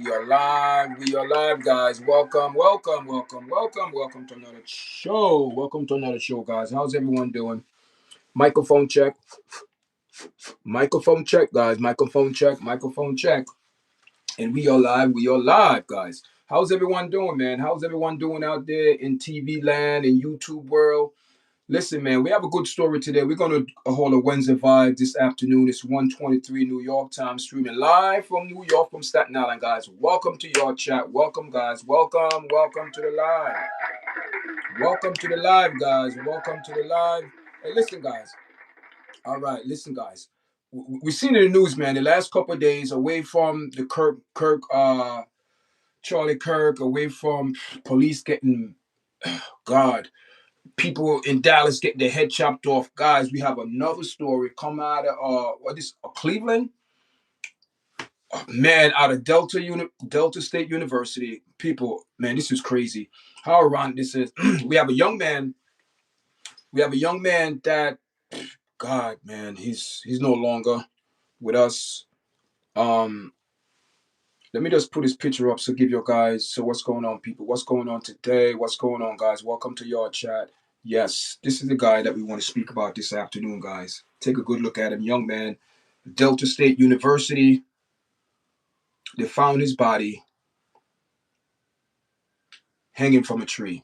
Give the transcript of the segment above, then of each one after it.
We are live. We are live, guys. Welcome, welcome, welcome, welcome, welcome to another show. Welcome to another show, guys. How's everyone doing? Microphone check. Microphone check, guys. Microphone check. Microphone check. And we are live. We are live, guys. How's everyone doing, man? How's everyone doing out there in TV land and YouTube world? Listen, man, we have a good story today. We're going to hold a Wednesday vibe this afternoon. It's 1:23 New York time, streaming live from New York, from Staten Island, guys. Welcome to your chat. Welcome, guys. Welcome. Welcome to the live. Welcome to the live, guys. Welcome to the live. Hey, listen, guys. All right, listen, guys. We've seen in the news, man, the last couple of days, away from the Charlie Kirk, away from police getting, God, people in Dallas getting their head chopped off. Guys, we have another story come out of Cleveland, man, out of Delta State University. People, man, this is crazy. How ironic this is. we have a young man. We have a young man that, God, man, he's no longer with us. Um, Let me just put his picture up so give your guys. So what's going on, people? What's going on today? What's going on, guys? Welcome to your chat. Yes, this is the guy that we want to speak about this afternoon, guys. Take a good look at him. Young man, Delta State University. They found his body hanging from a tree.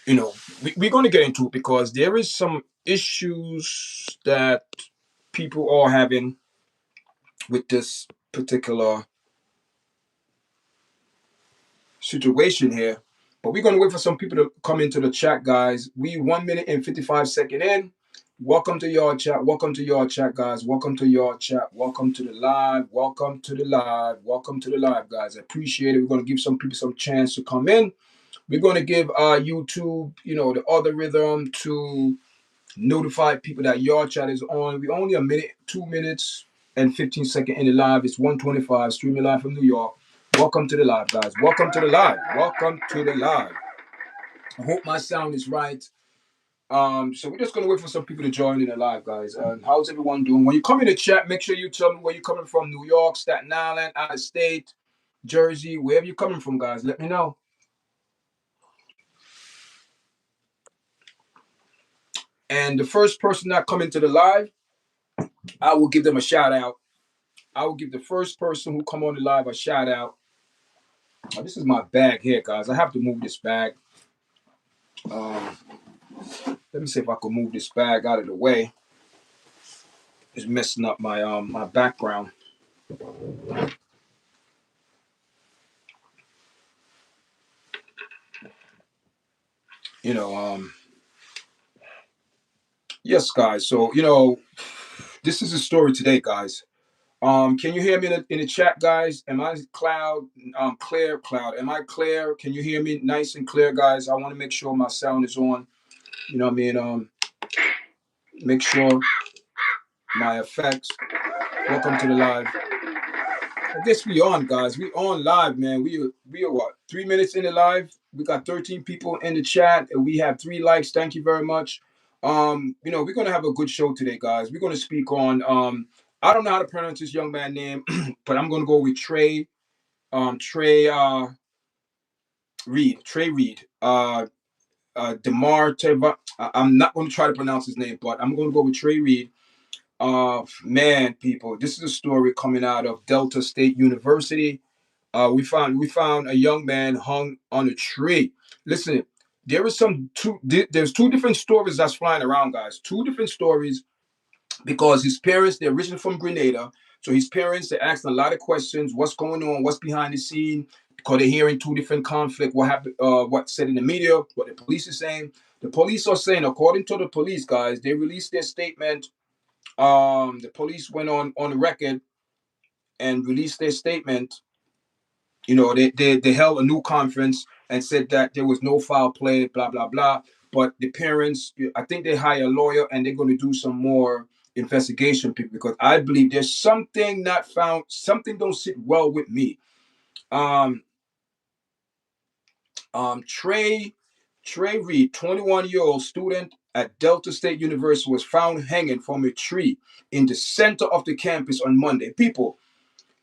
You know, we're going to get into it because there is some issues that people are having with this particular situation here. But we're going to wait for some people to come into the chat, guys. We 1 minute and 55 seconds in. Welcome to your chat. Welcome to your chat, guys. Welcome to your chat. Welcome to the live. Welcome to the live. Welcome to the live, guys. I appreciate it. We're going to give some people some chance to come in. We're going to give YouTube, the other rhythm to notify people that your chat is on. We only a minute, 2 minutes and 15 seconds in the live. It's 1:25, streaming live from New York. Welcome to the live, guys. Welcome to the live. Welcome to the live. I hope my sound is right. So we're just gonna wait for some people to join in the live, guys. How's everyone doing? When you come in the chat, make sure you tell me where you're coming from. New York, Staten Island, out of state, Jersey, wherever you're coming from, guys. Let me know. And the first person that come into the live, I will give them a shout out. I will give the first person who come on the live a shout out. Oh, this is my bag here, guys. I have to move this bag. Let me see if I can move this bag out of the way. It's messing up my my background. Yes, guys. So this is the story today, guys. Can you hear me in the chat, guys? Am I clear? Cloud, am I clear? Can you hear me nice and clear, guys? I want to make sure my sound is on. You know what I mean? Make sure my effects. Welcome to the live. I guess we on, guys. We on live, man. We are what? 3 minutes in the live. We got 13 people in the chat, and we have 3 likes. Thank you very much. We're gonna have a good show today, guys. We're gonna speak on I don't know how to pronounce this young man name, but I'm gonna go with Trey Reed. Trey Reed. Demar Teva. I'm not gonna try to pronounce his name, but I'm gonna go with Trey Reed. Man, people, this is a story coming out of Delta State University. We found a young man hung on a tree. Listen, there's 2 different stories that's flying around, guys. 2 different stories because his parents, they're originally from Grenada. So his parents, they're asking a lot of questions. What's going on? What's behind the scene? Because they're hearing 2 different conflict. What happened? What's said in the media? What the police is saying? The police are saying, according to the police, guys, they released their statement. The police went on the record and released their statement. They held a new conference and said that there was no foul play, blah blah blah. But the parents, I think they hire a lawyer and they're going to do some more investigation, people, because I believe there's something not found. Something don't sit well with me. Um, Trey Reed, 21-year-old student at Delta State University, was found hanging from a tree in the center of the campus on Monday. People,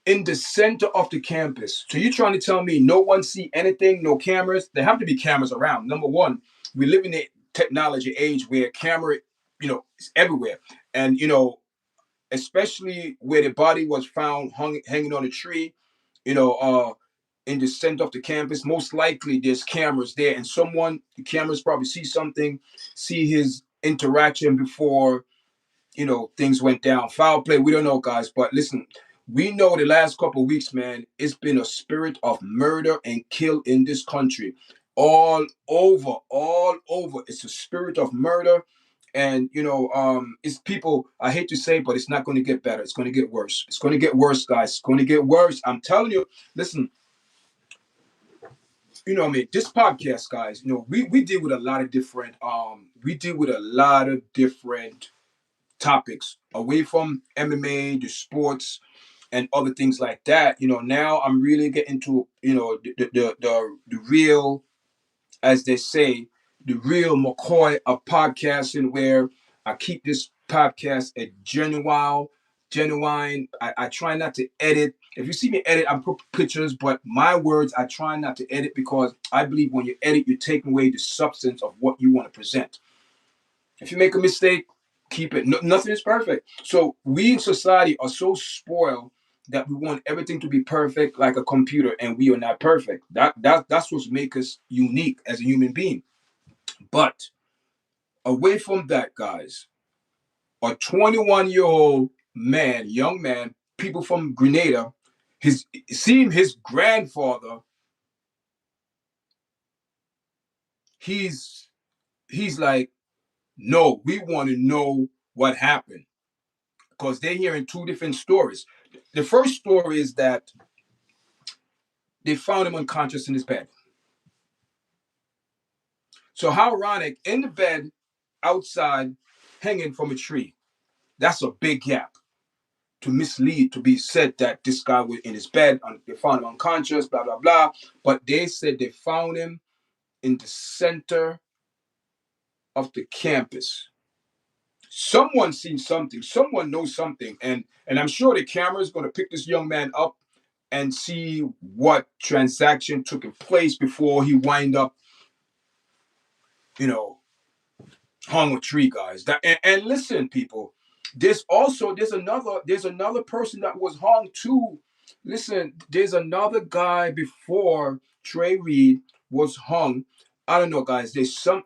in the center of the campus. So you're trying to tell me no one see anything, no cameras? There have to be cameras around. Number one, we live in a technology age where camera, is everywhere. And, especially where the body was found hanging on a tree, you know, uh, in the center of the campus, most likely there's cameras there, and the cameras probably see something, see his interaction before, things went down. Foul play, we don't know, guys. But listen, we know the last couple of weeks, man, it's been a spirit of murder and kill in this country. All over, all over. It's a spirit of murder. And it's people, I hate to say, but it's not going to get better. It's going to get worse. It's going to get worse, guys. It's going to get worse. I'm telling you, listen, what I mean, this podcast, guys, we deal with a lot of different topics away from MMA, the sports, and other things like that. Now I'm really getting to the real, as they say, the real McCoy of podcasting, where I keep this podcast a genuine. I try not to edit. If you see me edit, I put pictures, but my words I try not to edit, because I believe when you edit, you're taking away the substance of what you want to present. If you make a mistake, keep it. No, nothing is perfect. So we in society are so spoiled that we want everything to be perfect like a computer, and we are not perfect. That's what makes us unique as a human being. But away from that, guys, a 21-year-old man, young man, people from Grenada, his grandfather, he's like, no, we want to know what happened, because they're hearing two different stories. The first story is that they found him unconscious in his bed. So how ironic, in the bed, outside, hanging from a tree. That's a big gap to mislead, to be said that this guy was in his bed, they found him unconscious, blah, blah, blah. But they said they found him in the center of the campus. Someone seen something, someone knows something, and I'm sure the camera is going to pick this young man up and see what transaction took place before he wind up, you know, hung a tree, guys. And listen, people, there's another person that was hung too. Listen, there's another guy before Trey Reed was hung. I don't know, guys.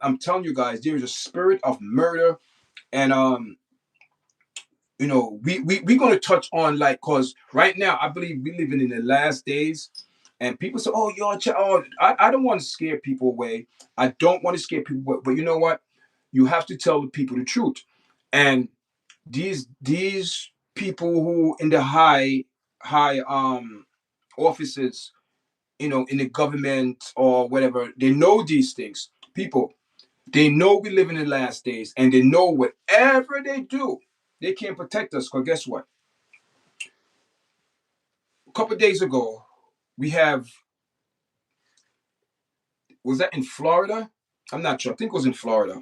I'm telling you guys, there's a spirit of murder, and we're going to touch on, like, because right now I believe we're living in the last days, and people say, oh, I don't want to scare people away. I don't want to scare people away, but you know what, you have to tell the people the truth. And these people who in the high offices, in the government or whatever, they know these things. People, they know we live in the last days, and they know whatever they do, they can't protect us. Because guess what? A couple of days ago, we have, was that in Florida? I'm not sure. I think it was in Florida.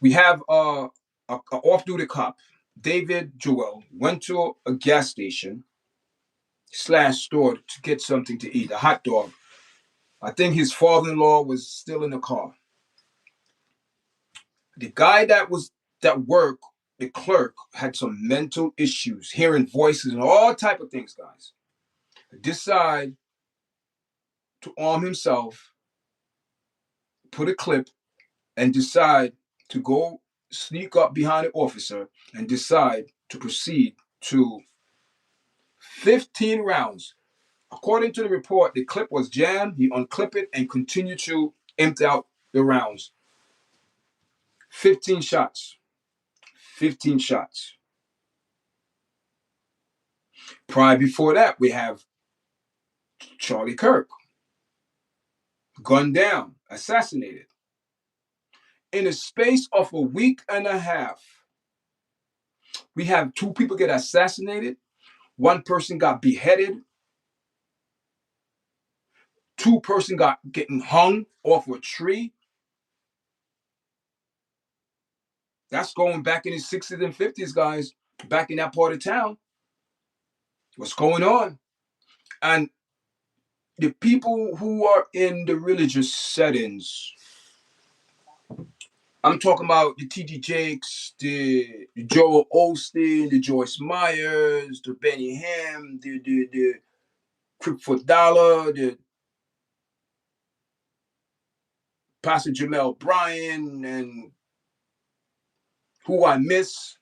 We have a off-duty cop, David Jewell, went to a gas station slash store to get something to eat, a hot dog. I think his father-in-law was still in the car. The guy that worked, the clerk, had some mental issues, hearing voices and all type of things, guys. Decide to arm himself, put a clip, and decide to go sneak up behind the officer and decide to proceed to 15 rounds. According to the report, the clip was jammed. He unclipped it and continued to empty out the rounds. 15 shots. 15 shots. Prior before that, we have Charlie Kirk, gunned down, assassinated. In a space of a week and a half, we have two people get assassinated. One person got beheaded. Two person got getting hung off a tree. That's going back in the 60s and 50s, guys, back in that part of town. What's going on? And the people who are in the religious settings, I'm talking about the T.D. Jakes, the Joel Osteen, the Joyce Myers, the Benny Hinn, the Crip Dollar, the Pastor Jamel Bryan, and who I miss,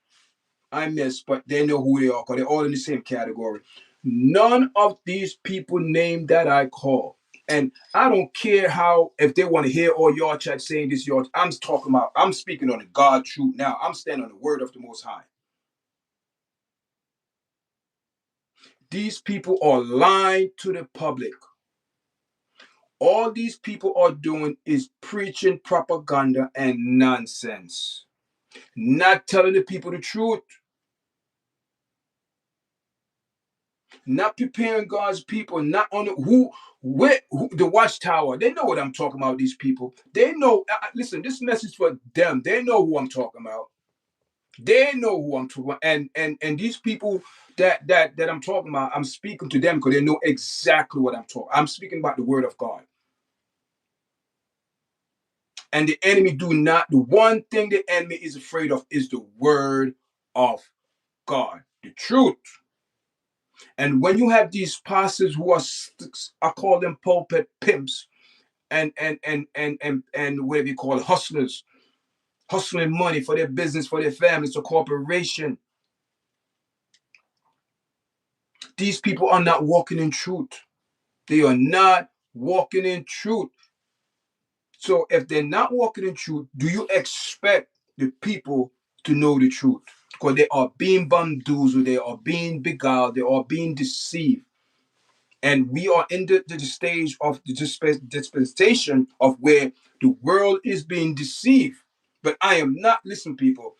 but they know who they are because they're all in the same category. None of these people named that I call. And I don't care how, if they want to hear all your chat saying this, I'm speaking on the God truth now. I'm standing on the word of the Most High. These people are lying to the public. All these people are doing is preaching propaganda and nonsense, not telling the people the truth, not preparing God's people, not on the watchtower. They know what I'm talking about. These people, they know. Listen, this message for them. They know who I'm talking about. They know who I'm talking about, and these people that I'm talking about, I'm speaking to them because they know exactly what I'm talking. I'm speaking about the word of God. And the enemy do not. The one thing the enemy is afraid of is the word of God, the truth. And when you have these pastors who are, I call them pulpit pimps, and what do you call it, hustlers, hustling money for their business, for their families, for corporation. These people are not walking in truth. They are not walking in truth. So if they're not walking in truth, do you expect the people to know the truth? Because they are being bamboozled, they are being beguiled, they are being deceived. And we are in the stage of the dispensation of where the world is being deceived. But I am not, listen, people,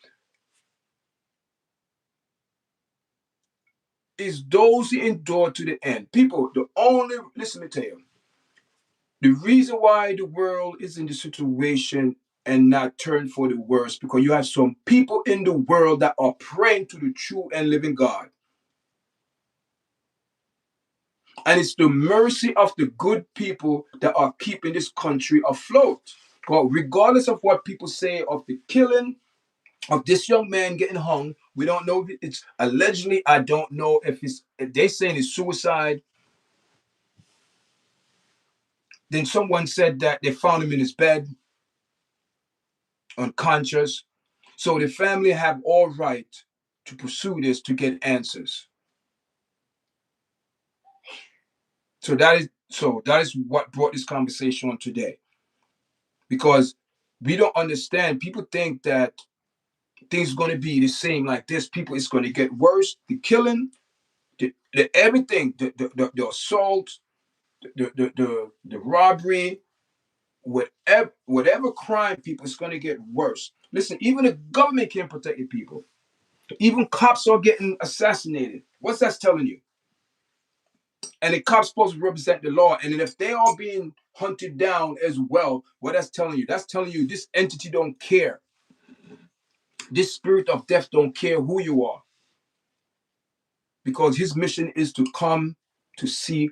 is those who endure to the end. People, listen, me tell you, the reason why the world is in the situation and not turn for the worse, because you have some people in the world that are praying to the true and living God. And it's the mercy of the good people that are keeping this country afloat. Well, regardless of what people say of the killing of this young man getting hung, we don't know if it's allegedly. I don't know if they're saying it's suicide. Then someone said that they found him in his bed, unconscious. So the family have all right to pursue this to get answers. So that is what brought this conversation on today. Because we don't understand. People think that things are going to be the same like this. People, it's going to get worse. The killing, the everything, the assault, the robbery, whatever crime, people, it's going to get worse. Listen, even the government can't protect the people. Even cops are getting assassinated. What's that telling you? And the cops supposed to represent the law. And then if they are being hunted down as well, what that's telling you this entity don't care. This spirit of death don't care who you are. Because his mission is to come to seek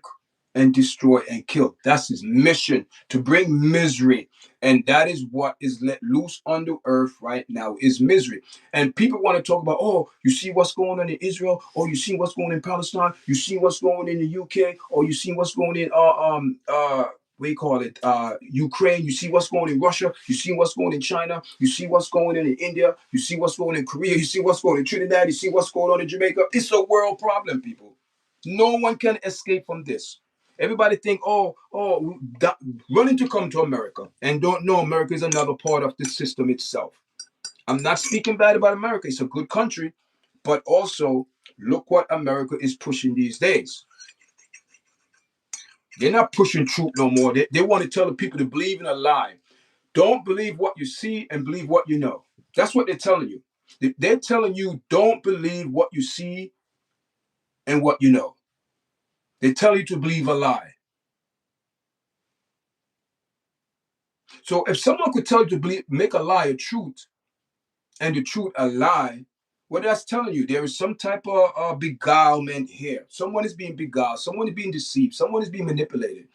and destroy and kill. That's his mission, to bring misery. And that is what is let loose on the earth right now, is misery. And people want to talk about, oh, you see what's going on in Israel, or you see what's going on in Palestine, you see what's going on in the UK, or you see what's going in what do you call it, Ukraine, you see what's going in Russia, you see what's going in China, you see what's going in India, you see what's going in Korea, you see what's going in Trinidad, you see what's going on in Jamaica. It's a world problem, people. No one can escape from this. Everybody think, running to come to America and don't know America is another part of the system itself. I'm not speaking bad about America. It's a good country, but also look what America is pushing these days. They're not pushing truth no more. They want to tell the people to believe in a lie. Don't believe what you see and believe what you know. That's what they're telling you. They're telling you don't believe what you see and what you know. They tell you to believe a lie. So if someone could tell you to believe, make a lie a truth, and the truth a lie, What that's telling you, there is some type of beguilement here. Someone is being beguiled. Someone is being deceived. Someone is being manipulated.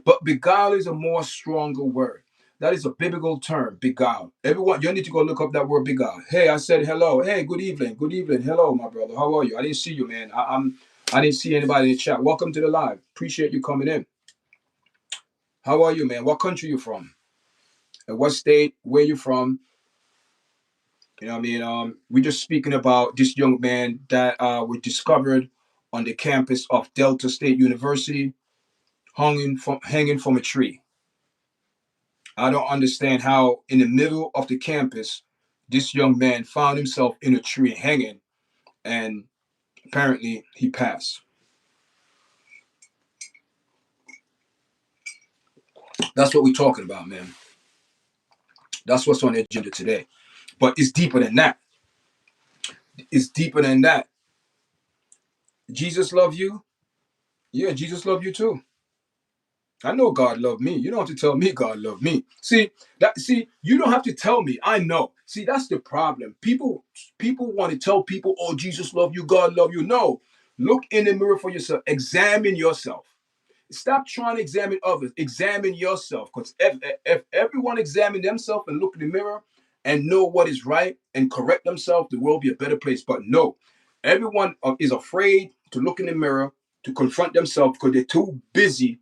But beguile is a more stronger word. That is a biblical term, beguile. Everyone, you need to go look up that word beguile. Hey, I said hello. Hey, good evening. Good evening. Hello, my brother. How are you? I didn't see you, man. I didn't see anybody in the chat. Welcome to the live. Appreciate you coming in. How are you, man? What country you from? And what state? Where you from? You know what I mean? We're just speaking about this young man that was discovered on the campus of Delta State University, hanging from a tree. I don't understand how, in the middle of the campus, this young man found himself in a tree hanging, and apparently he passed. That's what we're talking about, man. That's what's on the agenda today. But it's deeper than that. It's deeper than that. Jesus love you? Yeah, Jesus love you too. I know God loved me. You don't have to tell me God loved me. See, you don't have to tell me. I know. See, that's the problem. People want to tell people, oh, Jesus loved you, God loved you. No. Look in the mirror for yourself. Examine yourself. Stop trying to examine others. Examine yourself. Because if everyone examine themselves and look in the mirror and know what is right and correct themselves, the world will be a better place. But no, everyone is afraid to look in the mirror, to confront themselves because they're too busy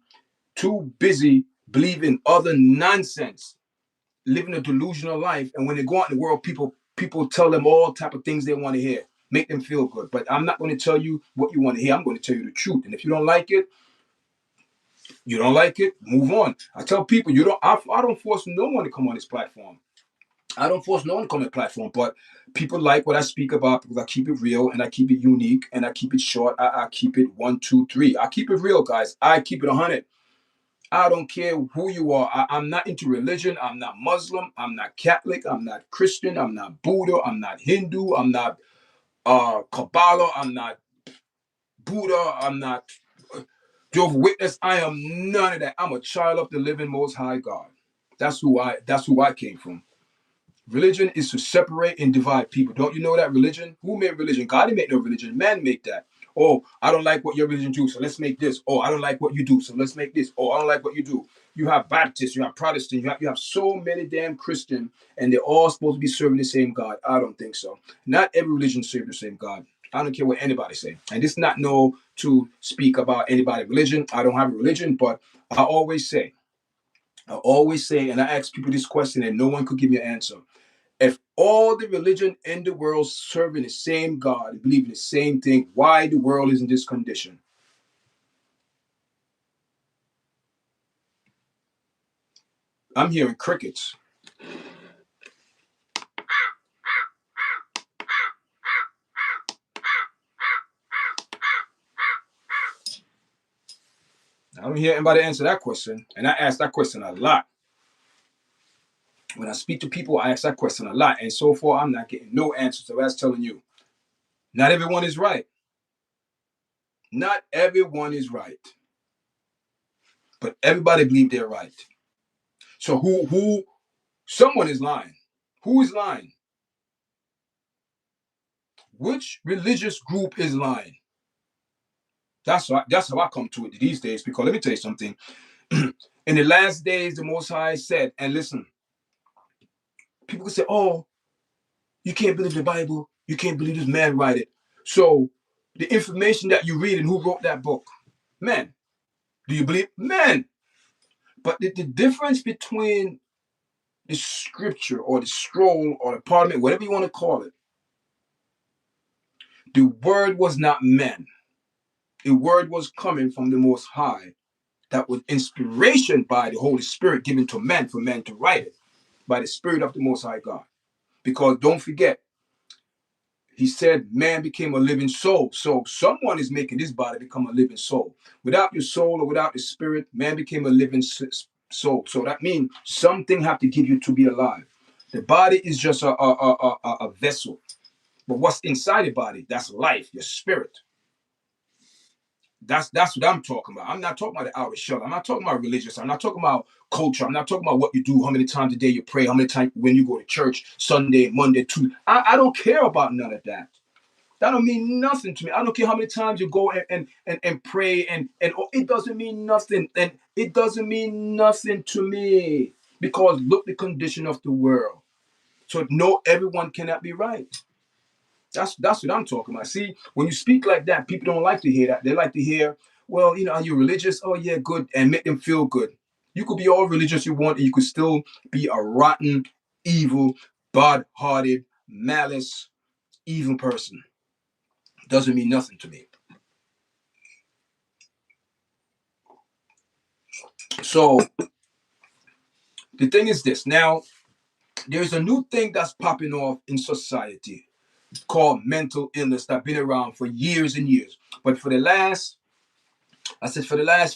believing other nonsense, living a delusional life. And when they go out in the world, people tell them all type of things they want to hear, make them feel good. But I'm not going to tell you what you want to hear. I'm going to tell you the truth. And if you don't like it, you don't like it, move on. I tell people I don't force no one to come on this platform. I don't force no one to come on the platform, but people like what I speak about because I keep it real and I keep it unique and I keep it short. I keep it 1, 2, 3. I keep it real, guys. I keep it 100. I don't care who you are. I'm not into religion. I'm not Muslim. I'm not Catholic. I'm not Christian. I'm not Buddha. I'm not Hindu. I'm not Kabbalah. I'm not Buddha. I'm not Jehovah's Witness. I am none of that. I'm a child of the living Most High God. That's who I came from. Religion is to separate and divide people. Don't you know that religion? Who made religion? God didn't make no religion. Man made that. Oh, I don't like what your religion do, so let's make this. Oh, I don't like what you do, so let's make this. Oh, I don't like what you do. You have Baptists, you have Protestants, you have so many damn Christian, and they're all supposed to be serving the same God. I don't think so. Not every religion serves the same God. I don't care what anybody say. And this is not no to speak about anybody's religion. I don't have a religion, but I always say, and I ask people this question, and no one could give me an answer. If all the religion in the world serving the same God and believing the same thing, why the world is in this condition? I'm hearing crickets. I don't hear anybody answer that question. And I ask that question a lot. When I speak to people, I ask that question a lot. And so far, I'm not getting no answer. So that's telling you, not everyone is right. Not everyone is right. But everybody believe they're right. So someone is lying. Who is lying? Which religious group is lying? That's how I come to it these days. Because let me tell you something. In the last days, the Most High said, and listen, people can say, oh, you can't believe the Bible. You can't believe this man write it. So the information that you read and who wrote that book, man, do you believe? Man. But the difference between the scripture or the scroll or the parliament, whatever you want to call it, the word was not man. The word was coming from the Most High. That was inspiration by the Holy Spirit given to man for man to write it by the Spirit of the Most High God. Because don't forget, he said man became a living soul. So someone is making this body become a living soul. Without your soul or without the spirit, man became a living soul. So that means something have to give you to be alive. The body is just a vessel. But what's inside the body, that's life, your spirit. That's what I'm talking about. I'm not talking about the outer shell. I'm not talking about religious. I'm not talking about culture. I'm not talking about what you do, how many times a day you pray, how many times when you go to church, Sunday, Monday, Tuesday. I don't care about none of that. That don't mean nothing to me. I don't care how many times you go and pray and it doesn't mean nothing. And it doesn't mean nothing to me. Because look the condition of the world. So no, everyone cannot be right. That's what I'm talking about. See, when you speak like that, people don't like to hear that. They like to hear, well, are you religious? Oh yeah, good, and make them feel good. You could be all religious you want, and you could still be a rotten, evil, bad-hearted, malice, evil person. Doesn't mean nothing to me. So the thing is this. Now, there's a new thing that's popping off in society called mental illness that's been around for years and years. But for the last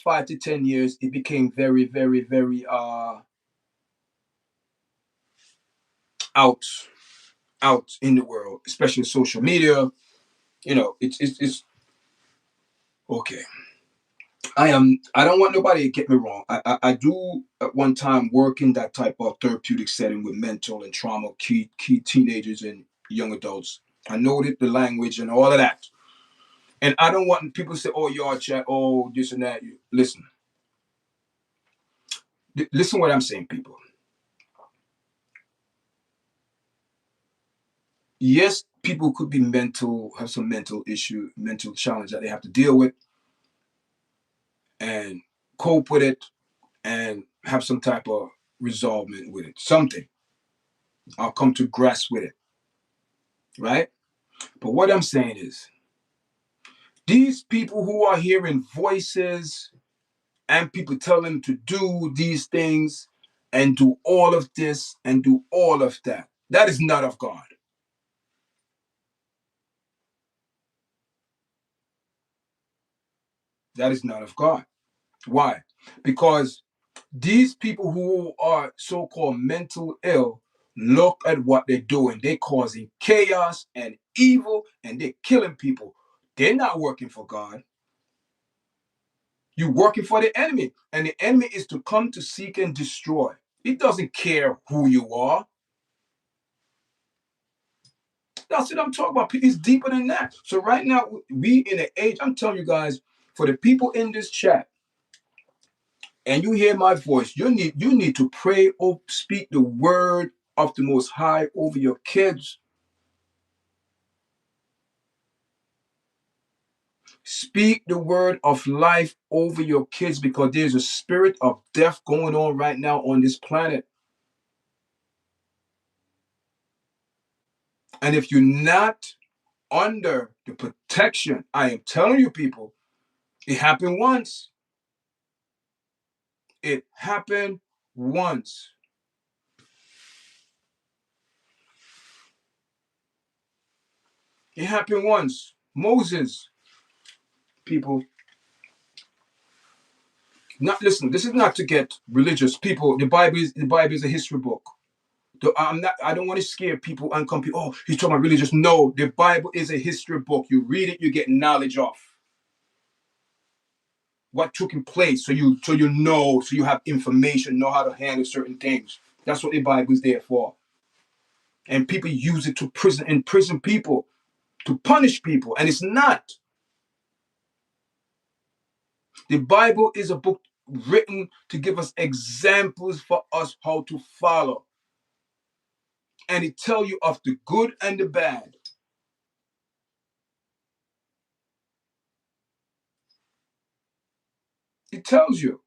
5 to 10 years, it became very, very, very out out in the world, especially social media. It's okay. I don't want nobody to get me wrong. I do at one time work in that type of therapeutic setting with mental and trauma key teenagers and young adults. I know the language and all of that. And I don't want people to say, oh, YARDCHAT, oh, this and that. Listen. Listen what I'm saying, people. Yes, people could be have some mental issue, mental challenge that they have to deal with and cope with it and have some type of resolvement with it. Something. I'll come to grasp with it. Right? But what I'm saying is, these people who are hearing voices and people tell them to do these things and do all of this and do all of that, that is not of God. That is not of God. Why? Because these people who are so-called mental ill, look at what they're doing. They're causing chaos and evil and they're killing people. They're not working for God. You're working for the enemy. And the enemy is to come to seek and destroy. He doesn't care who you are. That's what I'm talking about. It's deeper than that. So right now, we in an age, I'm telling you guys, for the people in this chat, and you hear my voice, you need to pray or speak the word of the Most High over your kids. Speak the word of life over your kids because there's a spirit of death going on right now on this planet. And if you're not under the protection, I am telling you, people, it happened once. It happened once. It happened once. Moses, people, not listen. This is not to get religious. People, the Bible is a history book. I'm not. I don't want to scare people and come. Oh, he's talking about religious. No, the Bible is a history book. You read it, you get knowledge of what took in place. So you have information, know how to handle certain things. That's what the Bible is there for. And people use it to imprison people, to punish people, and it's not. The Bible is a book written to give us examples for us how to follow. And it tells you of the good and the bad. It tells you.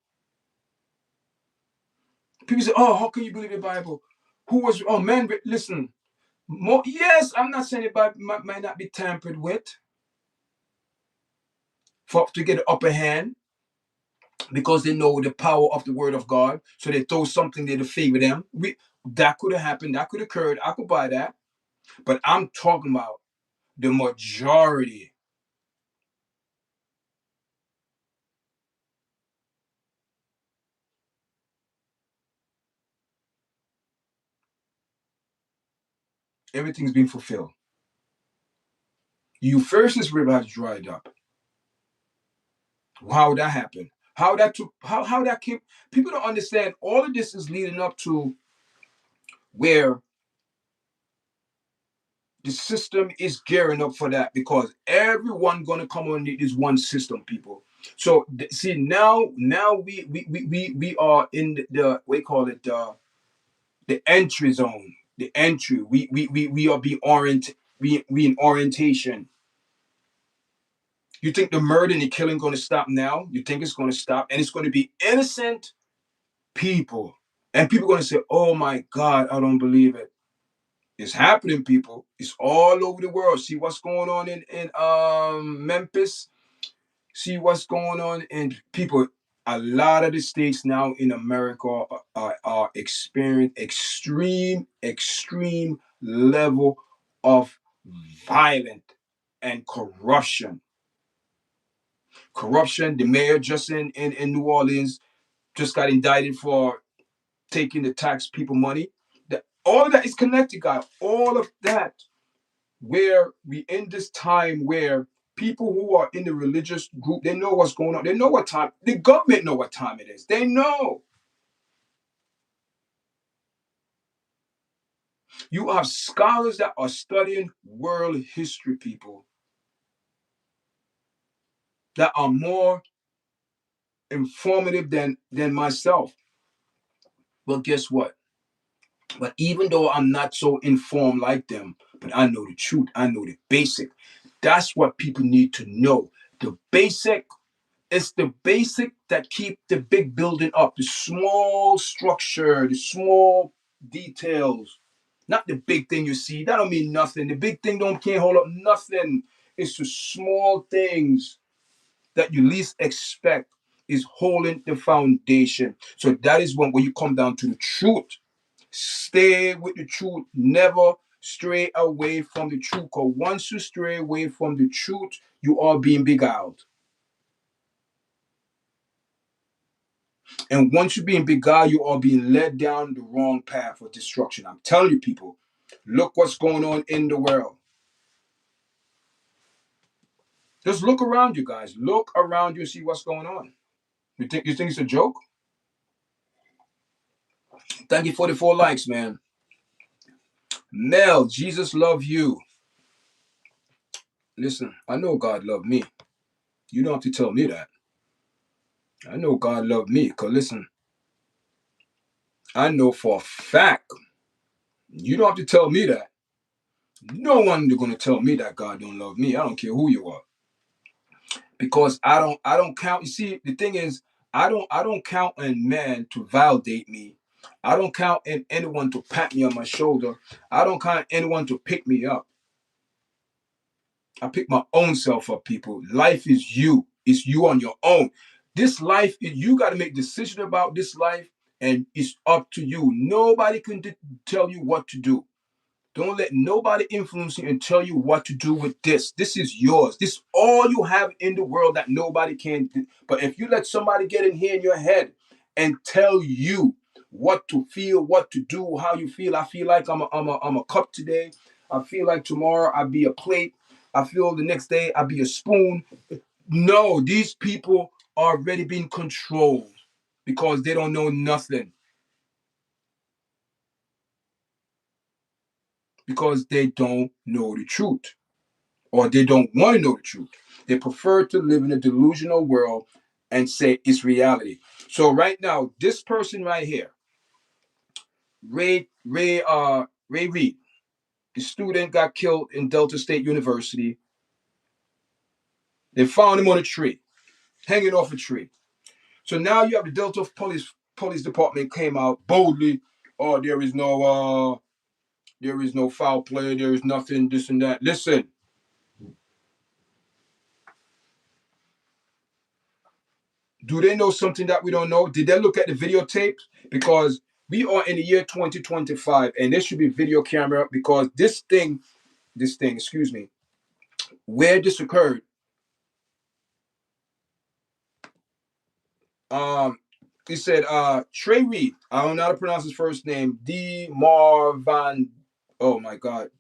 People say, oh, how can you believe the Bible? Who was, oh man, listen. Yes, I'm not saying the Bible might not be tampered with to get the upper hand because they know the power of the word of God. So they throw something there to favor them. That could have happened. That could have occurred. I could buy that. But I'm talking about the majority. Everything's been fulfilled. Euphrates River has dried up. How that happened? How that came? People don't understand. All of this is leading up to where The system is gearing up for that because everyone gonna come on this one system, people. So see now we are in the we call it the entry zone, the entry. We are being we in orientation. You think the murder and the killing going to stop now? You think it's going to stop, and it's going to be innocent people, and people going to say, "Oh my God, I don't believe it." It's happening, people. It's all over the world. See what's going on in Memphis. See what's going on in people. A lot of the states now in America are experiencing extreme level of violence and corruption. Corruption. The mayor just in New Orleans just got indicted for taking the tax people money. All of that is connected, guys. All of that, where we in this time where people who are in the religious group, they know what's going on. They know what time. The government know what time it is. They know. You have scholars that are studying world history, people, that are more informative than myself. Well, guess what? But even though I'm not so informed like them, but I know the truth. I know the basic. That's what people need to know. The basic. It's the basic that keep the big building up. The small structure, the small details. Not the big thing you see. That don't mean nothing. The big thing can't hold up nothing. It's the small things that you least expect is holding the foundation. So that is when you come down to the truth. Stay with the truth. Never stray away from the truth. Because once you stray away from the truth, you are being beguiled. And once you're being beguiled, you are being led down the wrong path of destruction. I'm telling you, people, look what's going on in the world. Just look around you, guys. Look around you, see what's going on. You think it's a joke? Thank you for the 4 likes, man. Mel, Jesus love you. Listen, I know God love me. You don't have to tell me that. I know God love me. Cause listen, I know for a fact. You don't have to tell me that. No one is gonna tell me that God don't love me. I don't care who you are. Because I don't count. You see, the thing is, I don't count on man to validate me. I don't count on anyone to pat me on my shoulder. I don't count on anyone to pick me up. I pick my own self up, people. Life is you. It's you on your own. This life, you got to make decision about this life, and it's up to you. Nobody can tell you what to do. Don't let nobody influence you and tell you what to do with this. This is yours. This is all you have in the world that nobody can do. But if you let somebody get in here in your head and tell you what to feel, what to do, how you feel, I feel like I'm a cup today. I feel like tomorrow I'll be a plate. I feel the next day I'll be a spoon. No, these people are already being controlled because they don't know nothing. Because they don't know the truth. Or they don't want to know the truth. They prefer to live in a delusional world and say it's reality. So right now, this person right here, Ray Reed, the student got killed in Delta State University. They found him on a tree, hanging off a tree. So now you have the Delta Police Department came out boldly. Oh, there is no foul play. There is nothing, this and that. Listen, do they know something that we don't know? Did they look at the videotapes? Because we are in the year 2025 and there should be video camera because excuse me, where this occurred, um, he said Trey Reed, I don't know how to pronounce his first name, D Marvan. Oh my god.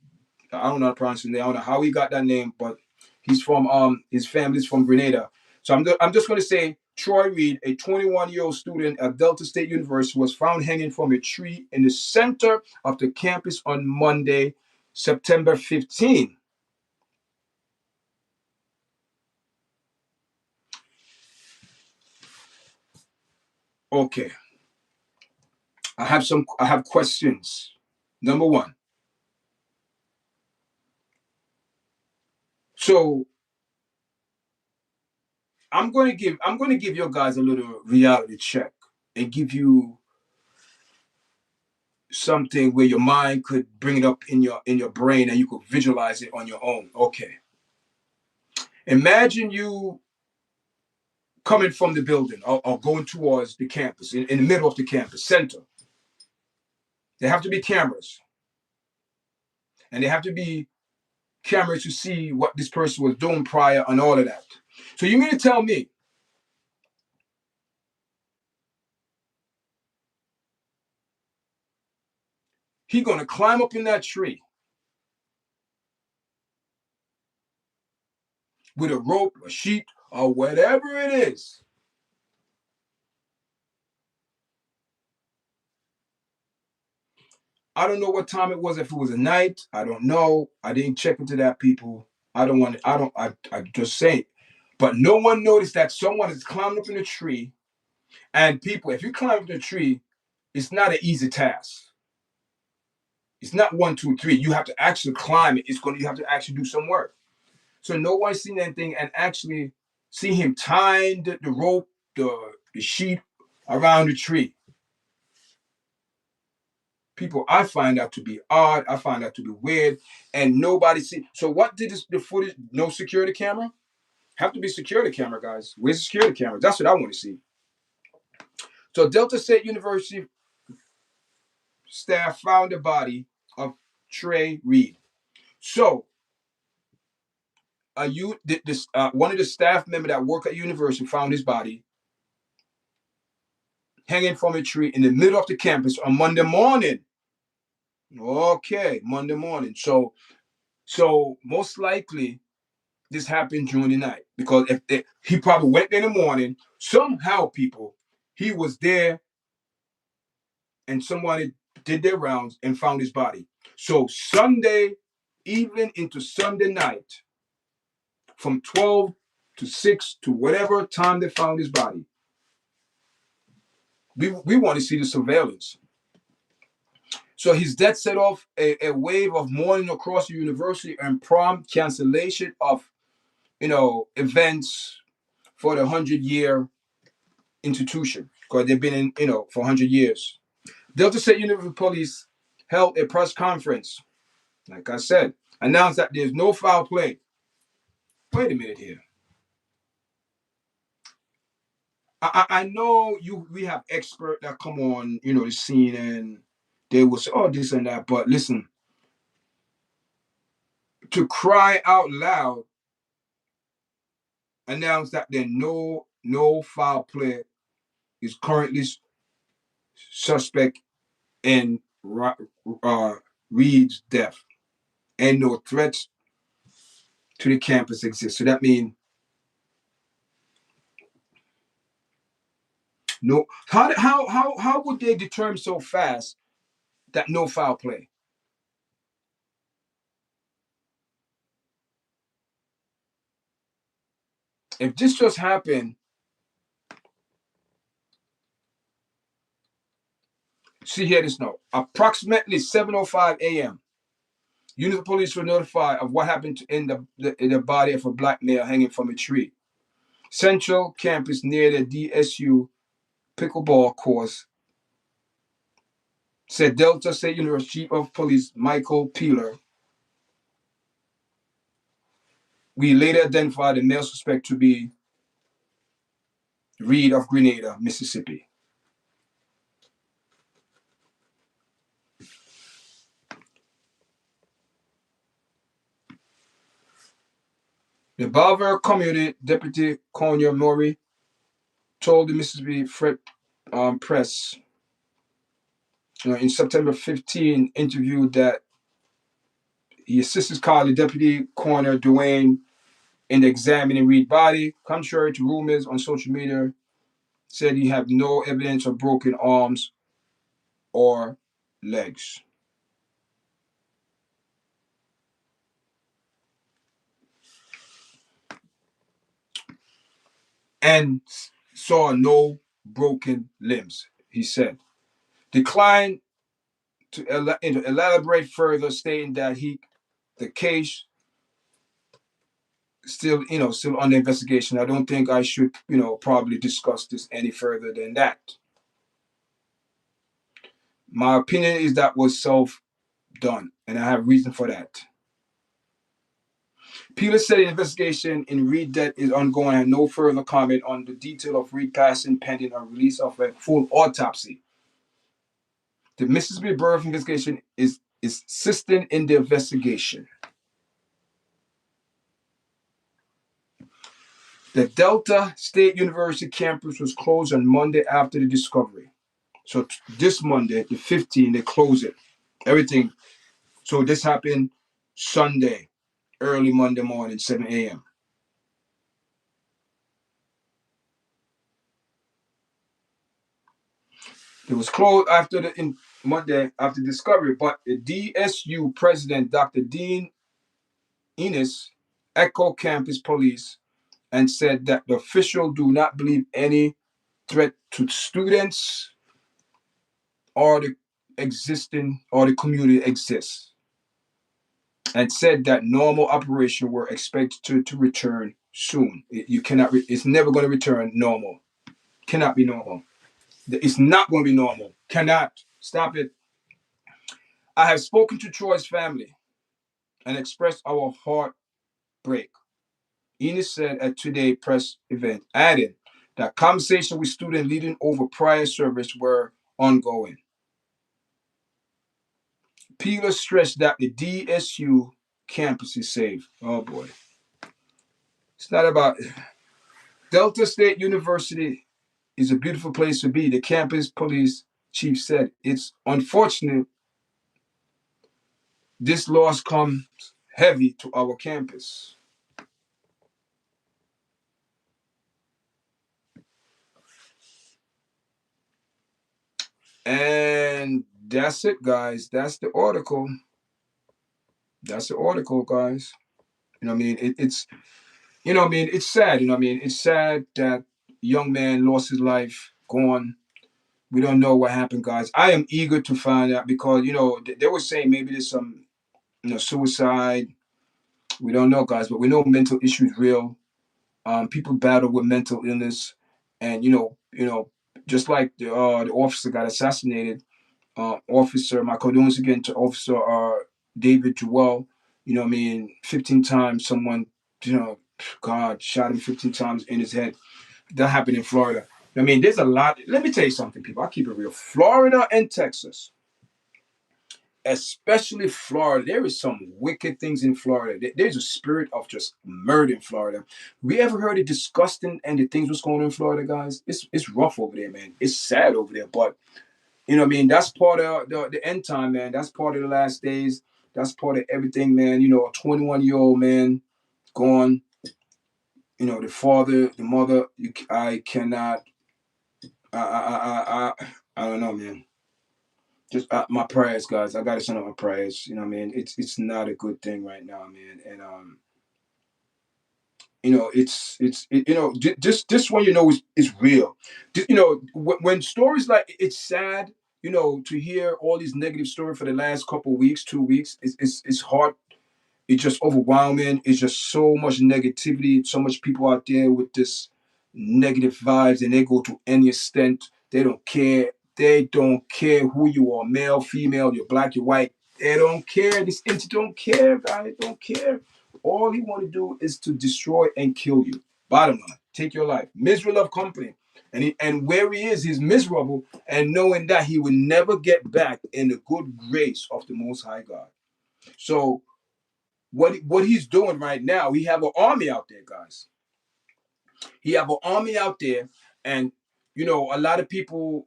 I don't know how to pronounce his name. I don't know how he got that name, but he's from his family's from Grenada. So I'm just gonna say Troy Reed, a 21-year-old student at Delta State University, was found hanging from a tree in the center of the campus on Monday, September 15. Okay. I have questions. Number one. So I'm going to give you guys a little reality check and give you something where your mind could bring it up in your brain and you could visualize it on your own. Okay. Imagine you coming from the building or going towards the campus, in the middle of the campus, center. There have to be cameras. And they have to be cameras to see what this person was doing prior and all of that. So you mean to tell me he gonna climb up in that tree with a rope, a sheet, or whatever it is? I don't know what time it was. If it was a night, I don't know. I didn't check into that, people. I don't want to. I don't. I just say it. But no one noticed that someone is climbing up in a tree. And people, if you climb up in a tree, it's not an easy task. It's not one, two, three. You have to actually climb it. You have to actually do some work. So no one seen anything and actually see him tying the rope, the sheet around the tree. People, I find that to be odd. I find that to be weird, and nobody see. So what did the footage? No security camera. Have to be security camera, guys. Where's the security camera? That's what I want to see. So Delta State University staff found the body of Trey Reed. So one of the staff member that work at university found his body hanging from a tree in the middle of the campus on Monday morning. Okay, Monday morning. So most likely this happened during the night because if he probably went in the morning, somehow people he was there and somebody did their rounds and found his body. So Sunday evening into Sunday night, from 12 to 6 to whatever time they found his body. We want to see the surveillance. So his death set off a wave of mourning across the university and prompt cancellation of, events for the 100-year institution because they've been in, for 100 years. Delta State University Police held a press conference, like I said, announced that there's no foul play. Wait a minute here. I know we have experts that come on, the scene and they will say, oh, this and that. But listen, to cry out loud, announce that there no foul play is currently suspect in Reed's death, and no threats to the campus exist. So that means no. How would they determine so fast that no foul play? If this just happened, see here this note. Approximately 7:05 a.m. Unit police were notified of what happened in the body of a black male hanging from a tree. Central campus near the DSU pickleball course, said Delta State University Chief of Police Michael Peeler. We later identified the male suspect to be Reed of Grenada, Mississippi. The Balver Community Deputy Coroner Murray told the Mississippi Press in September 15 interview that he assisted colleague Deputy Coroner Dwayne in examining Reed's body. Contrary to rumors on social media, said he had no evidence of broken arms or legs. and saw no broken limbs. He said, declined to elaborate further, stating that the case still, still under investigation. I don't think I should, probably discuss this any further than that. My opinion is that was self done, and I have reason for that. Peeler said the investigation in Reed death is ongoing and no further comment on the detail of Reed passing pending a release of a full autopsy. The Mississippi Bureau of Investigation is assisting in the investigation. The Delta State University campus was closed on Monday after the discovery. So this Monday, the 15th, they close it. Everything. So this happened Sunday, early Monday morning, 7 a.m. It was closed after Monday after discovery, but the DSU president, Dr. Dean Enos, echoed campus police and said that the official do not believe any threat to students or the community exists, and said that normal operation were expected to return soon. You cannot. It's never going to return normal. Cannot be normal. It's not going to be normal. Cannot. Stop it. I have spoken to Troy's family and expressed our heartbreak. Enos said at today's press event, adding that conversations with students leading over prior service were ongoing. Peeler stressed that the DSU campus is safe. Oh boy. It's not about Delta State University is a beautiful place to be. The campus police chief said it's unfortunate this loss comes heavy to our campus. And that's it, guys. That's the article. That's the article, guys. You know what I mean? It's it's sad. You know what I mean? It's sad that young man lost his life, gone. We don't know what happened, guys. I am eager to find out because they were saying maybe there's some suicide. We don't know, guys, but we know mental issues real. People battle with mental illness, and just like the officer got assassinated. Officer, my condolences again to Officer David Jewell. 15 times someone, God shot him 15 times in his head. That happened in Florida. There's a lot. Let me tell you something, people. I'll keep it real. Florida and Texas, especially Florida, there is some wicked things in Florida. There's a spirit of just murder in Florida. We ever heard it disgusting and the things what's going on in Florida, guys? It's rough over there, man. It's sad over there, but that's part of the end time, man. That's part of the last days. That's part of everything, man. A 21-year-old man gone. The father, the mother. I cannot. I don't know, man. Just my prayers, guys. I gotta send out my prayers. It's not a good thing right now, man. And just this one, is real. When stories like it's sad, to hear all these negative stories for the last couple of weeks, 2 weeks, it's hard. It's just overwhelming. It's just so much negativity, so much people out there with this negative vibes, and they go to any extent. They don't care. They don't care who you are, male, female, you're black, you're white. They don't care. This entity don't care, guys. Don't care. All he want to do is to destroy and kill you. Bottom line, take your life. Misery love company. And where he is, he's miserable, and knowing that he will never get back in the good grace of the Most High God. So what he's doing right now, he have an army out there, guys. He have an army out there, and a lot of people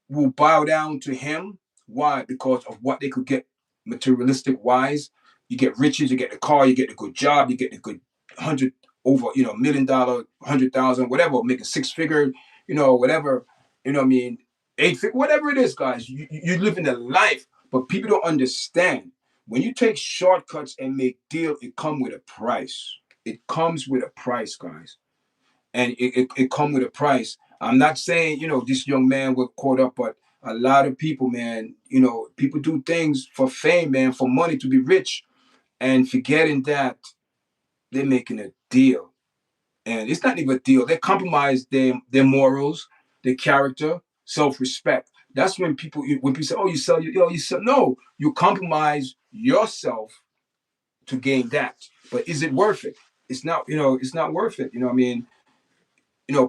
will bow down to him. Why? Because of what they could get materialistic wise. You get riches, you get the car, you get the good job, you get the good hundred over, $1,000,000, 100,000, whatever, make a six figure, whatever, eight figure, whatever it is, guys. You live in a life, but people don't understand. When you take shortcuts and make deal, it comes with a price. It comes with a price, guys. and it come with a price. I'm not saying, this young man was caught up, but a lot of people, man, people do things for fame, man, for money, to be rich, and forgetting that they're making a deal. And it's not even a deal. They compromise their morals, their character, self-respect. That's when people say, "Oh, you sell you sell." No, you compromise yourself to gain that. But is it worth it? It's not. It's not worth it. I mean,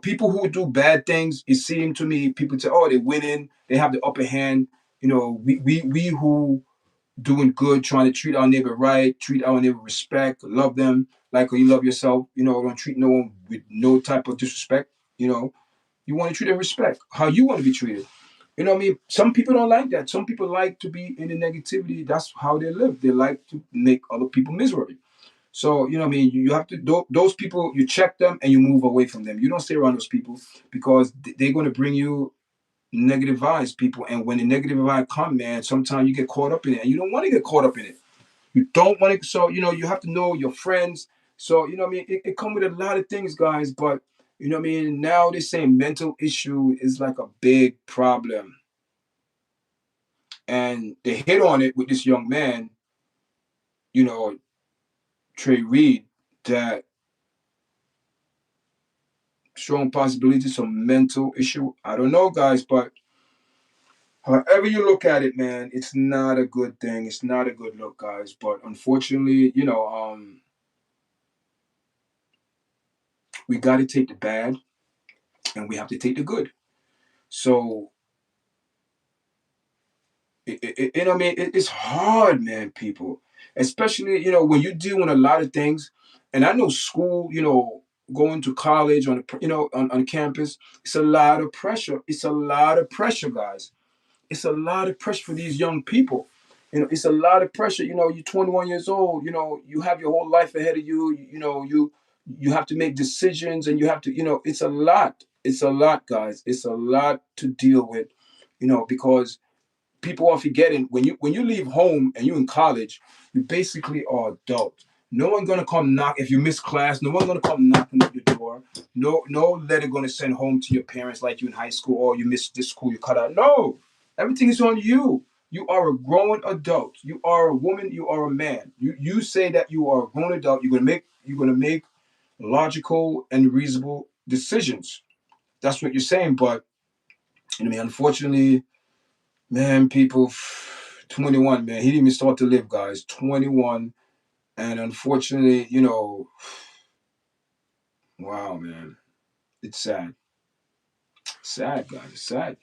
people who do bad things, it seems to me, people say, "Oh, they're winning. They have the upper hand." We who doing good, trying to treat our neighbor right, treat our neighbor with respect, love them like you love yourself. Don't treat no one with no type of disrespect. You want to treat them with respect, how you want to be treated. What I mean? Some people don't like that. Some people like to be in the negativity. That's how they live. They like to make other people miserable. So, what I mean? You have to, those people, you check them and you move away from them. You don't stay around those people, because they're going to bring you negative vibes, people. And when the negative vibe come, man, sometimes you get caught up in it, and you don't want to get caught up in it. You don't want to. So, you have to know your friends. So, what I mean? It come with a lot of things, guys. But, what I mean? Now they're saying mental issue is like a big problem. And they hit on it with this young man, you know, Trey Reed, that strong possibility, some mental issue. I don't know, guys, but however you look at it, man, it's not a good thing. It's not a good look, guys. But unfortunately, we got to take the bad and we have to take the good. So, I mean, it's hard, man, people. Especially, when you're doing a lot of things. And I know school, going to college on campus, it's a lot of pressure. It's a lot of pressure, guys. It's a lot of pressure for these young people. It's a lot of pressure. You're 21 years old. You have your whole life ahead of you. You have to make decisions, and you have to. It's a lot. It's a lot, guys. It's a lot to deal with. Because people are forgetting, when you leave home and you're in college, you basically are adult. No one gonna come knock if you miss class. No one gonna come knocking at your door. No letter gonna send home to your parents like you in high school, or you missed this school, you cut out. No, everything is on you. You are a grown adult. You are a woman. You are a man. You say that you are a grown adult. You're gonna make logical and reasonable decisions. That's what you're saying. But I mean, unfortunately, man, people, 21, man. He didn't even start to live, guys. 21. And unfortunately, wow, man. It's sad. Sad, guys. It's sad.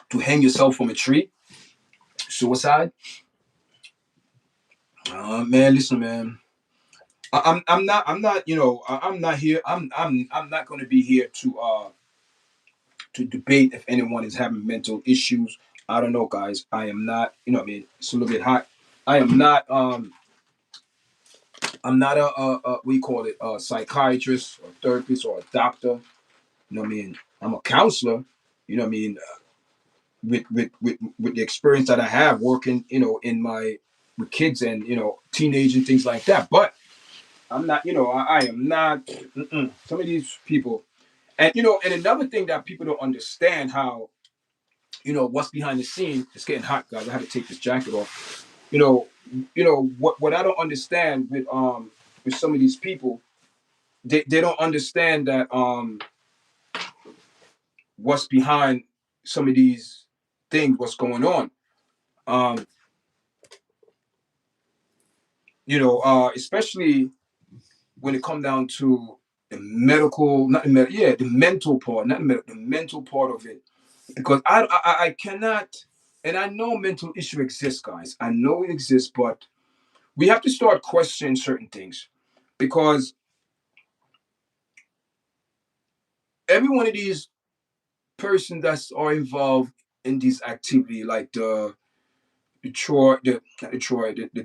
To hang yourself from a tree, suicide. Man, listen, man. I'm not here. I'm not going to be here to debate if anyone is having mental issues. I don't know, guys. I am not, what I mean, it's a little bit hot. I am not, I'm not a we call it a psychiatrist or a therapist or a doctor. What I mean? I'm a counselor. What I mean? With the experience that I have working, in my with kids and teenage and things like that. But I'm not, I am not. Some of these people, and another thing that people don't understand, how what's behind the scene. It's getting hot, guys. I have to take this jacket off. What I don't understand with some of these people, they don't understand that what's behind some of these things, what's going on. Um, Especially when it comes down to the medical, not the medical, yeah, the mental part, not the medical, the mental part of it. Because I cannot, and I know mental issue exists, guys. I know it exists, but we have to start questioning certain things, because every one of these persons that are involved in these activity, like the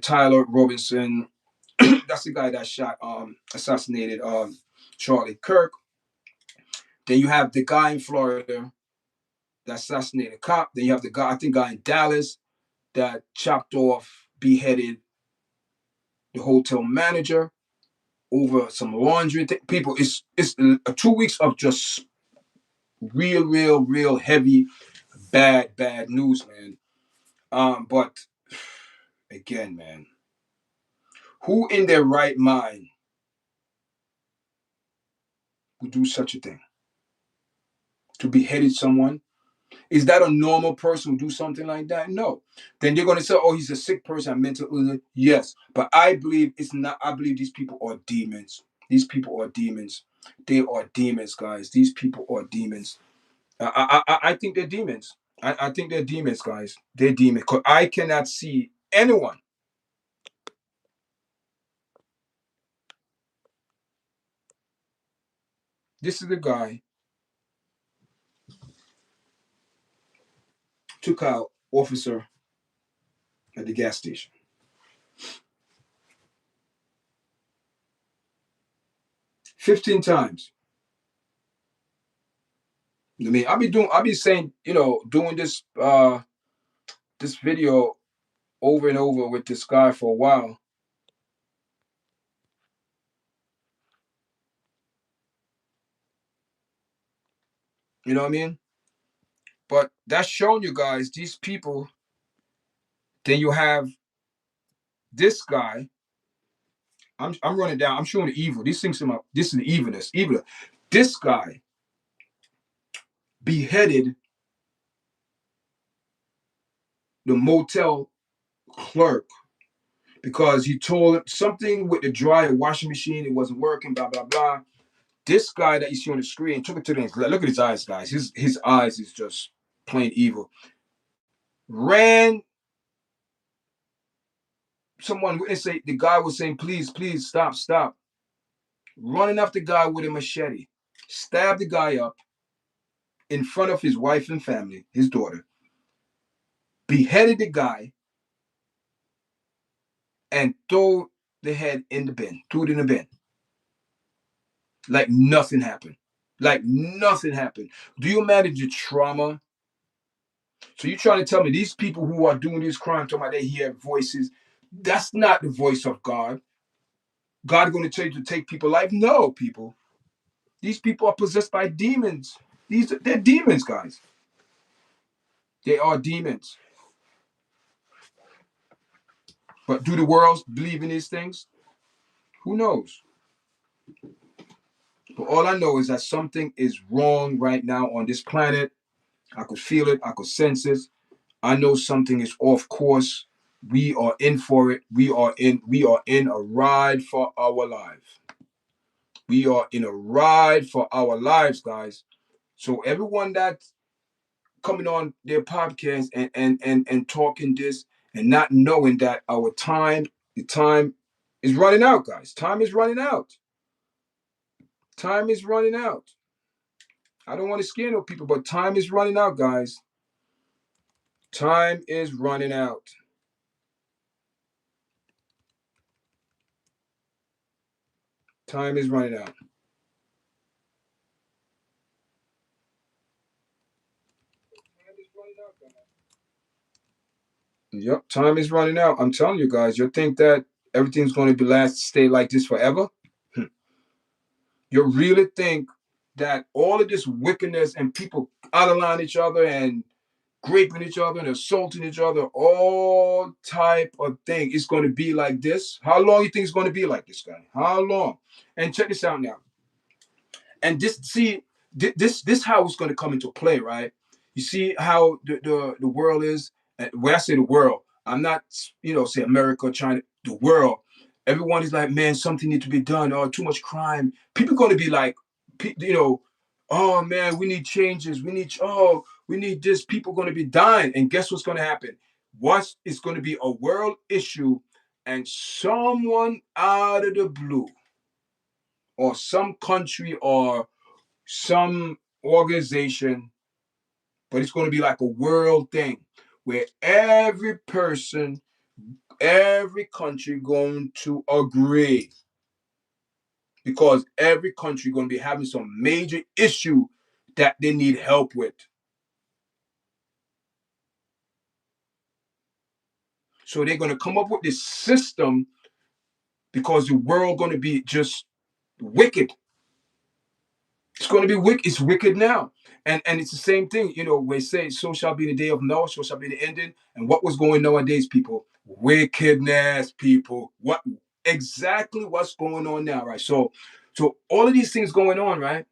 Tyler Robinson, that's the guy that assassinated Charlie Kirk. Then you have the guy in Florida that assassinated a cop. Then you have the guy, I think, guy in Dallas that chopped off, beheaded the hotel manager over some laundry thing. People, it's 2 weeks of just real heavy, bad news, man. But again, man, who in their right mind would do such a thing? To beheaded someone? Is that a normal person who do something like that? No. Then they're going to say, oh, he's a sick person, mental illness. Yes. But I believe it's not. I believe these people are demons. These people are demons. They are demons, guys. These people are demons. I think they're demons. I think they're demons, guys. They're demons. Because I cannot see anyone. This is the guy took out officer at the gas station 15 times. I mean, I'll be saying, doing this video over and over with this guy for a while. You know what I mean? But that's showing you guys these people. Then you have this guy. I'm running down. I'm showing the evil. These things in my. This is the evilness. Evil. This guy beheaded the motel clerk because he told him something with the dryer washing machine. It wasn't working. Blah blah blah. This guy that you see on the screen took it to the look at his eyes, guys. His eyes is just plain evil. Ran someone witness say the guy was saying, please stop. Running after the guy with a machete, stabbed the guy up in front of his wife and family, his daughter, beheaded the guy, and threw the head in the bin, threw it in the bin. Like nothing happened. Like nothing happened. Do you imagine the trauma? So you're trying to tell me these people who are doing these crimes, talking about they hear voices, that's not the voice of God. God going to tell you to take people's life? No, people. These people are possessed by demons. They're demons, guys. They are demons. But do the world believe in these things? Who knows? But all I know is that something is wrong right now on this planet. I could feel it. I could sense it. I know something is off course. We are in for it. We are in a ride for our life. We are in a ride for our lives, guys. So everyone that's coming on their podcast and talking this and not knowing that the time is running out, guys. Time is running out. Time is running out. I don't want to scare no people, but time is running out, guys. Time is running out. Time is running out. Yep, time is running out. I'm telling you guys, you think that everything's going to be stay like this forever? You really think that all of this wickedness and people out of line each other and raping each other and assaulting each other, all type of thing, is going to be like this? How long you think it's going to be like this, guy? How long? And check this out now. And this how it's going to come into play, right? You see how the world is. And when I say the world, I'm not say America, China, the world. Everyone is like, man, something needs to be done. Oh, too much crime. People are going to be like, oh man, we need changes. We need this. People are going to be dying, and guess what's going to happen? What is going to be a world issue, and someone out of the blue, or some country, or some organization, but it's going to be like a world thing where every person, every country going to agree, because every country going to be having some major issue that they need help with. So they're going to come up with this system because the world going to be just wicked. It's going to be wicked. It's wicked now. And it's the same thing, you know, we say, so shall be the day of Noah, so shall be the ending. And what was going nowadays, people? Wickedness, people. What exactly what's going on now, right? So all of these things going on, right?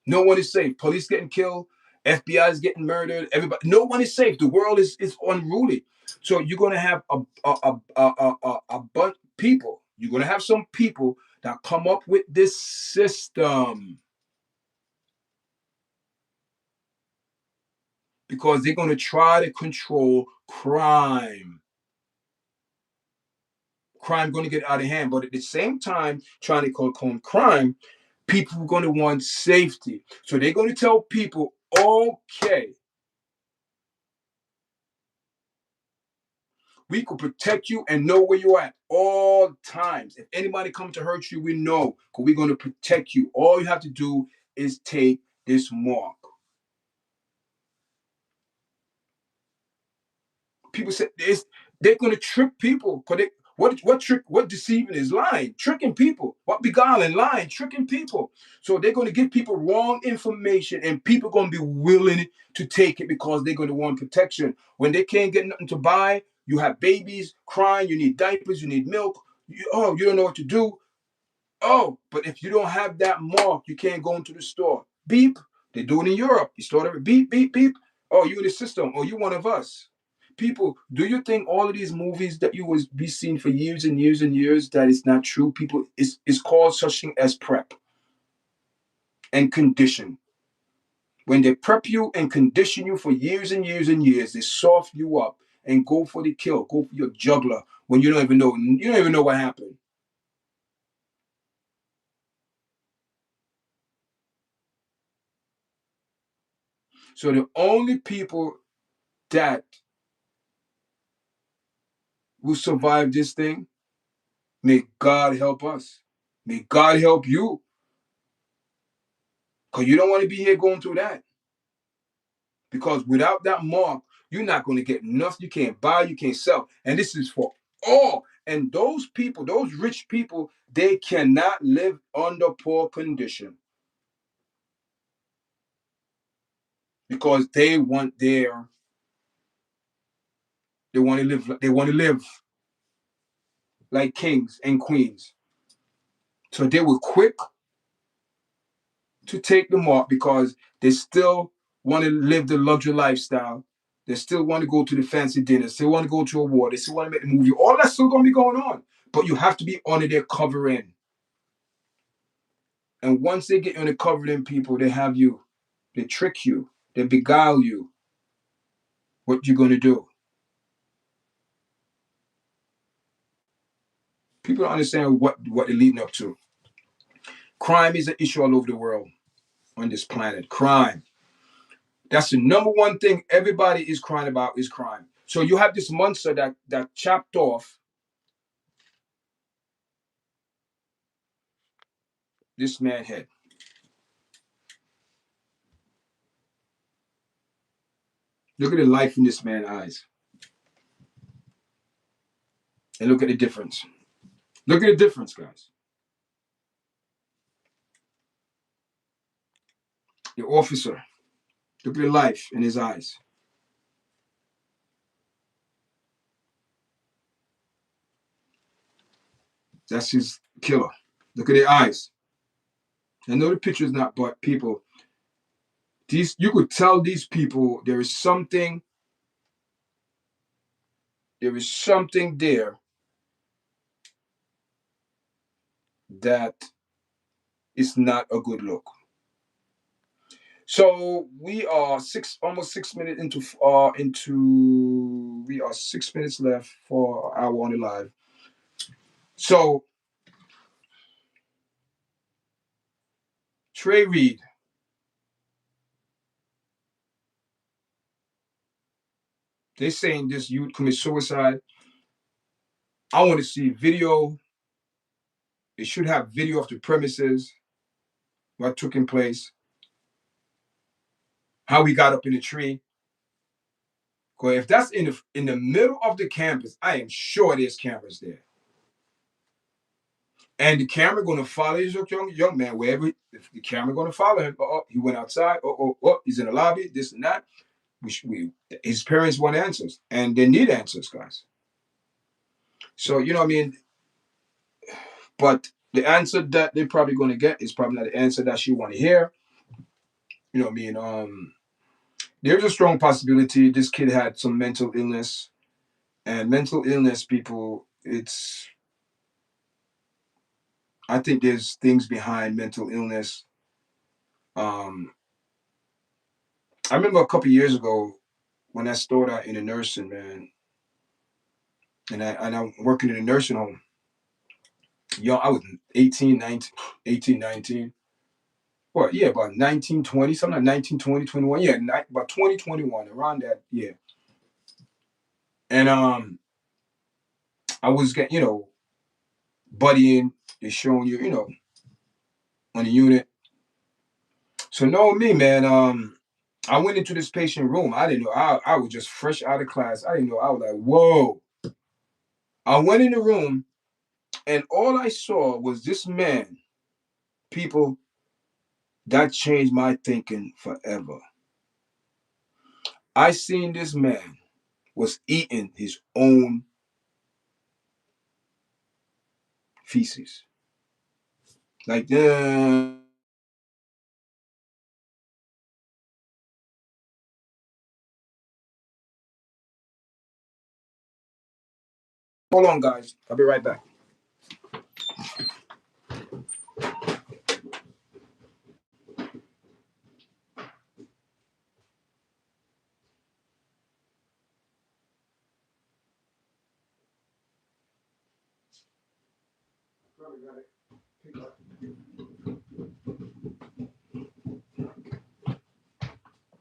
No one is safe. Police getting killed, FBI is getting murdered, everybody, no one is safe. The world is unruly. So you're gonna have a bunch of people. You're gonna have some people that come up with this system because they're going to try to control crime. Crime going to get out of hand, but at the same time, trying to control crime, people are going to want safety. So they're going to tell people, okay, we could protect you and know where you're at all times. If anybody comes to hurt you, we know because we're going to protect you. All you have to do is take this mark. People say this, they're going to trick people because they what deceiving is lying, tricking people, what beguiling, lying, tricking people. So they're going to give people wrong information and people going to be willing to take it because they're going to want protection when they can't get nothing to buy. You have babies crying, you need diapers, you need milk. You don't know what to do. Oh, but if you don't have that mark, you can't go into the store. Beep. They do it in Europe. You start it beep, beep, beep. Oh, you in the system. Oh, you one of us. People, do you think all of these movies that you was be seen for years and years and years that is not true? People, it's called such thing as prep and condition. When they prep you and condition you for years and years and years, they soft you up and go for the kill, go for your juggler when you don't even know what happened. So the only people that will survive this thing, may God help us. May God help you. Because you don't want to be here going through that. Because without that mark, you're not going to get nothing. You can't buy, you can't sell. And this is for all. And those people, those rich people, they cannot live under poor condition because they want to live like kings and queens. So they were quick to take the mark because they still want to live the luxury lifestyle. They still want to go to the fancy dinner. Still want to go to a war. They still want to make the movie. All that's still going to be going on. But you have to be under their covering. And once they get you under covering, people, they have you. They trick you. They beguile you. What you going to do? People don't understand what they're leading up to. Crime is an issue all over the world on this planet. Crime. That's the number one thing everybody is crying about is crime. So you have this monster that chopped off this man's head. Look at the life in this man's eyes. And look at the difference. Look at the difference, guys. The officer. Look at the life in his eyes. That's his killer. Look at their eyes. I know the picture is not, but people, these you could tell these people there is something there that is not a good look. So we are almost 6 minutes into we are 6 minutes left for our on the live. So Trey Reed, they're saying this youth commit suicide. I want to see video. They should have video of the premises, what took in place, how we got up in the tree, Because if that's in the middle of the campus, I am sure there's cameras there. And the camera going to follow this young man wherever. If the camera going to follow him, he went outside. He's in the lobby. This and that. His parents want answers, and they need answers, guys. So you know what I mean. But the answer that they're probably going to get is probably not the answer that she want to hear. You know what I mean. There's a strong possibility this kid had some mental illness, and mental illness, people. I think there's things behind mental illness. Um, I remember a couple years ago when I started out in the nursing, man, and I'm working in a nursing home. Yo, I was 18, 19, 18, 19. Well, yeah, about 19, 20, something like 19, 20, 21. Yeah, about 20, 21, around that, yeah. And I was getting, buddying, they showing you, on the unit. So knowing me, man, I went into this patient room. I didn't know. I was just fresh out of class. I didn't know. I was like, whoa. I went in the room and all I saw was this man. People, that changed my thinking forever. I seen this man was eating his own feces. Like, hold on, guys. I'll be right back.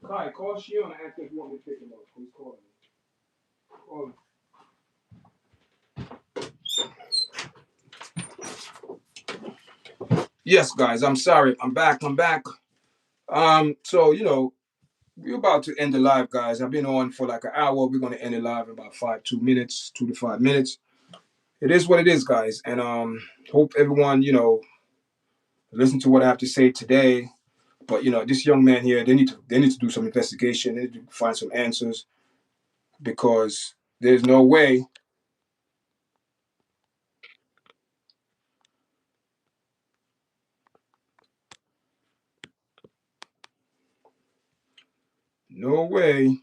Kai, call Shion and ask if you want me to pick him up. He's calling me. Call him. Yes, guys, I'm sorry. I'm back. So we're about to end the live, guys. I've been on for like an hour. We're gonna end the live in about 2 to 5 minutes. It is what it is, guys. And hope everyone, listen to what I have to say today. But this young man here, they need to do some investigation. They need to find some answers because there's no way. No way.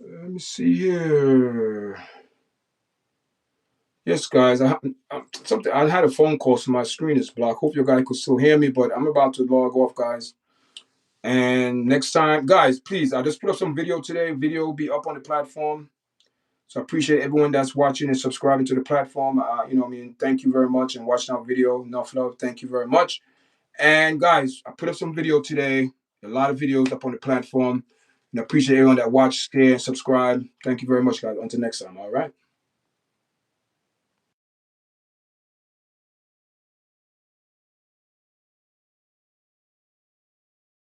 Let me see here. Yes, guys. I had a phone call, so my screen is blocked. Hope you guys could still hear me, but I'm about to log off, guys. And next time, guys, please, I just put up some video today. Video will be up on the platform. So I appreciate everyone that's watching and subscribing to the platform. Thank you very much and watching our video. Enough love. Thank you very much. And guys, I put up some video today. A lot of videos up on the platform. And I appreciate everyone that watched, share, and subscribe. Thank you very much, guys. Until next time. All right.